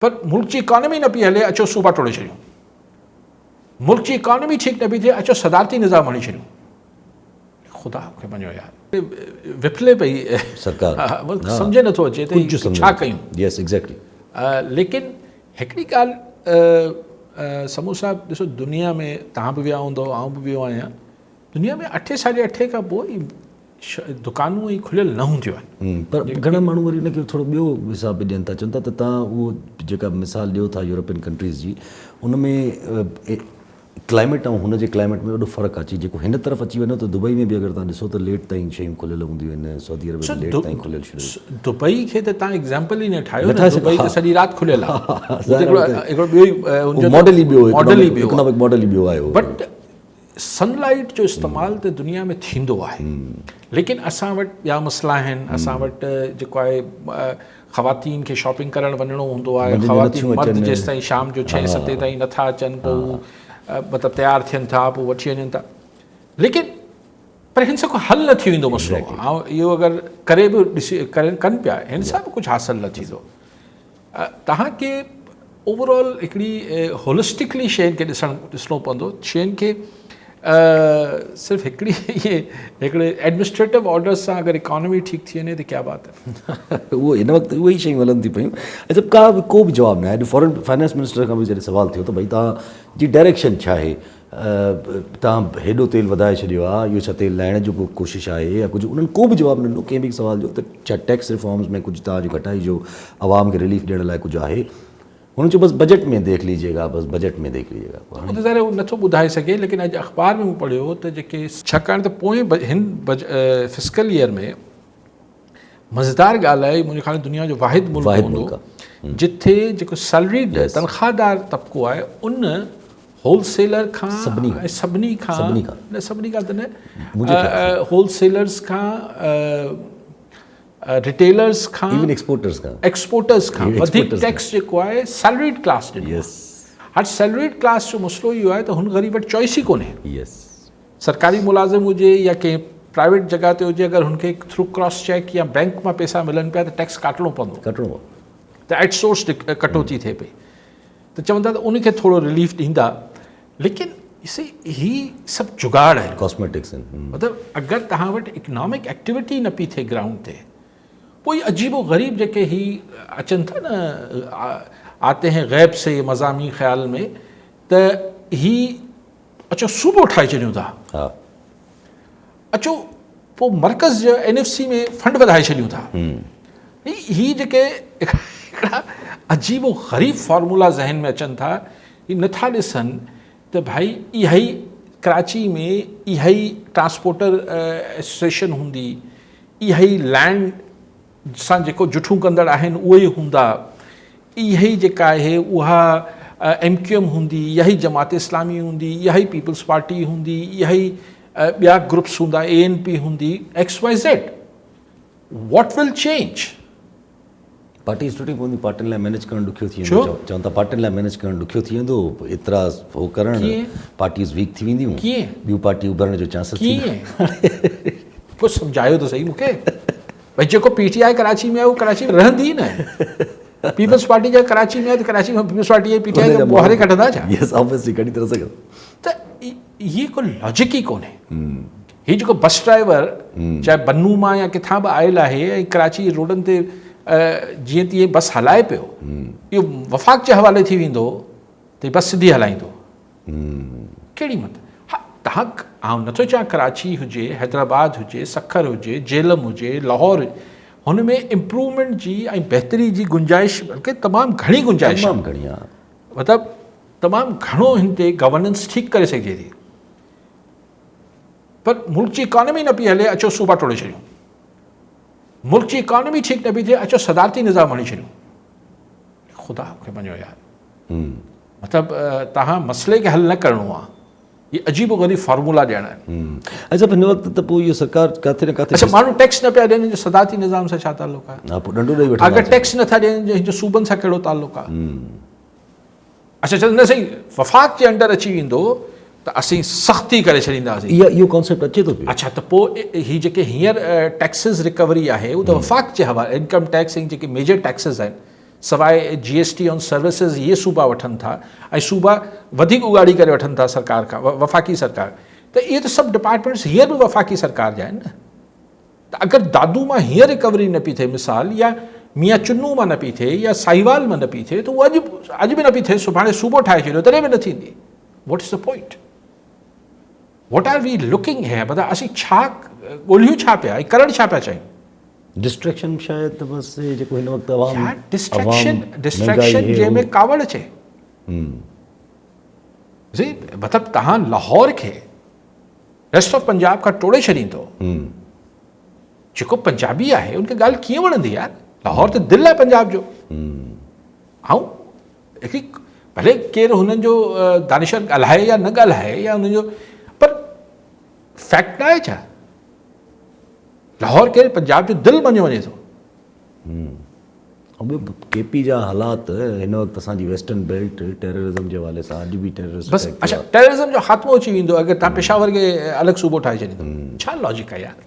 पर मुल्क जी इकॉनमी न पई हले, अचो सूबा टोड़े छॾियूं। मुल्क जी इकॉनमी ठीक न पई थिए, अचो सदारती निज़ाम हणी छॾियूं। ख़ुदा खे मञो यार, विफले पई सरकार, सम्झे नथो अचे त छा कयूं। यस एग्जैक्टली। लेकिन हिकिड़ी ॻाल्हि समूह साहब ॾिसो, दुनिया में तव्हां बि विया हूंदव, आउं बि वियो आहियां, दुनिया में 8 साढे 8 खां पोइ दुकानूं ई खुलियल न हूंदियूं आहिनि। पर घणा माण्हू वरी हिनखे थोरो ॿियो हिसाब बि ॾियनि था, चवनि था त तव्हां उहो जेका मिसाल ॾियो था यूरोपियन कंट्रीज़ जी, उन में क्लाइमेट ऐं हुनजे क्लाइमेट में वॾो फ़र्क़ु अची, जेको हिन तरफ़ अची वञो त दुबई में बि अगरि तव्हां ॾिसो त लेट ताईं शयूं खुलियल हूंदियूं आहिनि, सऊदी अरब में लेट ताईं खुलियल शयूं। दुबई खे त तव्हां एग्ज़ाम्पल ई न ठाहियो, दुबई त सॼी राति खुलियल आहे, मॉडल ई ॿियो आहे। बट सनलाइट जो इस्तेमालु त दुनिया में थींदो आहे, लेकिन असां वटि ॿिया मसइला आहिनि। असां वटि जेको आहे ख़वातीन खे शॉपिंग करणु वञिणो हूंदो आहे, ख़वातीन मर्द जेसि ताईं शाम जो 6-7 ताईं नथा अचनि, पोइ मतिलबु तयारु थियनि था, पोइ वठी वञनि था, लेकिन पर हिन सां को हल न थी वेंदो मसइलो। ऐं इहो अगरि करे बि कनि पिया, हिन सां बि कुझु हासिलु न थींदो। तव्हांखे ओवरऑल हिकिड़ी होलिस्टिकली शयुनि खे ॾिसणो पवंदो। शयुनि खे सिर्फ़ु हिकिड़े एडमिनिस्ट्रेटिव ऑर्डर सां अगरि इकॉनमी ठीकु थी वञे त क्या बात है। उहो हिन वक़्तु उहे ई शयूं हलनि थी पियूं। अच्छा, को बि जवाबु न आहे। अॼु फॉरेन फाइनेंस मिनिस्टर खां बि जॾहिं सुवालु थियो त भई तव्हांजी डायरेक्शन छा आहे, तव्हां हेॾो तेल वधाए छॾियो आहे, इहो छा तेल लाहिण जो को कोशिशि आहे या कुझु, उन्हनि को बि जवाबु न ॾिनो कंहिं बि सवाल जो त छा टैक्स रिफॉर्म्स में कुझु तव्हांजी घटाई जो आवाम खे रिलीफ ॾियण लाइ कुझु आहे। हुन चयो बसि बजट में देख लीजिएगा, बसि बजट में देख लीजिएगा। उहो त ज़ाहिर नथो ॿुधाए सघे, लेकिन अॼु अख़बार में मूं पढ़ियो त जेके, छाकाणि त पोइ हिन फिस्कल ईयर में मज़ेदार ॻाल्हि आहे, मुंहिंजे ख़्याल में दुनिया जो वाहिद मुल्क हूंदो जिथे जेको सैलरीड तनख़्वाहदार तबिको आहे, उन होलसेलर खां सभिनी खां त न, होलसेलर्स खां, रिटेलर्स खां, इवन एक्सपोर्टर्स खां वधीक टैक्स जेको आहे सैलरीड क्लास ॾिनो। हाणे सैलरीड क्लास जो मसइलो इहो आहे त हुन ग़रीब वटि चॉइस ई कोन्हे। सरकारी मुलाज़िम हुजे या कंहिं प्राइवेट जॻह ते हुजे, अगरि हुनखे थ्रू क्रॉस चेक या बैंक मां पैसा मिलनि पिया त टैक्स काटणो पवंदो, त एट सोर्स कटौती थिए पई। त चवंदा त उनखे थोरो रिलीफ ॾींदा, लेकिन ही सभु जुगाड़ आहे, कॉस्मेटिक्स आहिनि। मतिलबु अगरि तव्हां वटि इकनॉमिक एक्टिविटी न पई थिए ग्राउंड ते, कोई अजीबो ग़रीब जेके ही अचनि था न, आते हैं गैब से मज़ामी ख़्याल में, त ही अचो सूबो ठाहे छॾियूं था, अचो पोइ मर्कज़ जो NFC में फंड वधाए छॾियूं था। ही जेके हिकिड़ा अजीबो ग़रीब फॉर्मूला ज़हन में अचनि था, ही नथा ॾिसनि त भाई इहा ई कराची में इहा ई ट्रांसपोर्टर एसोसिएशन हूंदी, इहा ई लैंड सां जेको जुठूं कंदड़ आहिनि उहे ई हूंदा, इहा ई जेका आहे उहा MQM हूंदी, इहा ई जमात इस्लामी हूंदी, इहा ई पीपल्स पार्टी हूंदी, इहा ई ॿिया ग्रुप्स हूंदा, ANP हूंदी, XYZ। What will change? Party टुटी पवंदी, पार्टियुनि लाइ मैनेज करणु ॾुखियो थी वेंदो। चवनि था पार्टियुनि लाइ मैनेज करणु ॾुखियो थी वेंदो, एतिरा हो करणु, पार्टीज़ वीक थी वेंदियूं, ॿियूं पार्टियूं उभरण जो चांस थी। कुझु सम्झायो त सही मूंखे, भई जेको PTI कराची में आहे उहो कराची में रहंदी न, पीपल्स पार्टी जा कराची में आहे त कराची में पीपल्स पार्टी ऐं PTI खे ॿाहिरि कढंदा छा? यस ऑब्वियसली कढी था सघनि। त इहे को लॉजिक ई कोन्हे। हीउ जेको बस ड्राइवर चाहे बन्नू मां या किथां बि आयल आहे ऐं कराची रोडनि ते जीअं तीअं बस हलाए पियो, इहो वफ़ाक़ जे हवाले थी वेंदो त बस सिधी हलाईंदो, कहिड़ी मत। हा, तव्हां आउं नथो चवां कराची हुजे, हैदराबाद हुजे, सखर हुजे, जेलम हुजे, लाहौर, हुन में इम्प्रूवमेंट जी ऐं बहितरी जी गुंजाइश, बल्कि तमामु घणी गुंजाइश, मतिलबु तमामु घणो हिन ते गवर्नेंस ठीकु करे सघिजे थी। पर मुल्क जी इकॉनमी न पई हले, अचो सूबा टोड़े छॾियूं। मुल्क जी इकॉनमी ठीकु न पई थिए, अचो सदारती निज़ाम हणी छॾियूं। ख़ुदा खे मञो यार, मतिलबु तव्हां मसइले खे हल न करिणो आहे, ये अजीबो ग़रीब फार्मूला ॾियणा आहिनि। अच्छा, हिन वक़्तु त पोइ इहो सरकार किथे न किथे, अच्छा माण्हू टैक्स न पिया ॾियनि, जो सदारती निज़ाम सां छा ताल्लुक़ आहे? हा, पोइ ॾंडो ॾेई वठंदा। अगरि टैक्स नथा ॾियनि, हिन जो सूबनि सां कहिड़ो ताल्लुक़ आहे? अच्छा चल न सही, वफ़ाक़ जे अंडर अची वेंदो त असीं सख़्ती करे छॾींदासीं, इहो कॉन्सेप्ट अचे थो पियो। अच्छा, त पोइ ही जेके हींअर टैक्सिस रिकवरी आहे, उहो त वफ़ाक़ जे हवाले, इनकम टैक्स ऐं जेके मेजर टैक्सिस आहिनि सवाइ GST ऑन सर्विसिस इहे सूबा वठनि था ऐं सूबा वधीक उगाड़ी करे वठनि था सरकार खां, वफ़ाक़ी सरकार, त इहे त सभु डिपार्टमेंट्स हींअर बि वफ़ाक़ी सरकार जा आहिनि न। त अगरि दादू मां हींअर रिकवरी न पई थिए मिसाल, या मियां चुन्नू मां न पई थिए, या साहिवाल मां न पई थिए, त उहो अॼु बि न पई थिए, सुभाणे सूबो ठाहे छॾियो तॾहिं बि न थींदी। What is the point? What are we looking है? मतिलबु असीं छा ॻोल्हियूं छा पिया ऐं करणु छा पिया चाहियूं? डिस्ट्रैक्शन शायदि बसि जेको हिन वक़्तु अवाम डिस्ट्रैक्शन जंहिंमें कावड़ अचे। मतिलबु तव्हां लाहौर खे रेस्ट ऑफ पंजाब खां टोड़े छॾींदो, जेको पंजाबी आहे उनखे ॻाल्हि कीअं वणंदी यार? लाहौर त दिलि आहे पंजाब जो। ऐं हिकिड़ी भले केरु हुननि जो दानिशर ॻाल्हाए या न ॻाल्हाए, या हुननि जो, पर फैक्ट न आहे छा? लाहौर केरु पंजाब जो दिलि मञियो वञे थो। KP जा हालात हिन वक़्तु असांजी वेस्टर्न बेल्ट टेररिज़म जे हवाले सां अॼु बि टेररिस्ट बसि अच्छा टेररिज़म जो ख़ात्मो अची वेंदो अगरि तव्हां पेशावर खे अलॻि सूबो ठाहे छॾींदो। छा लॉजिक आहे यार?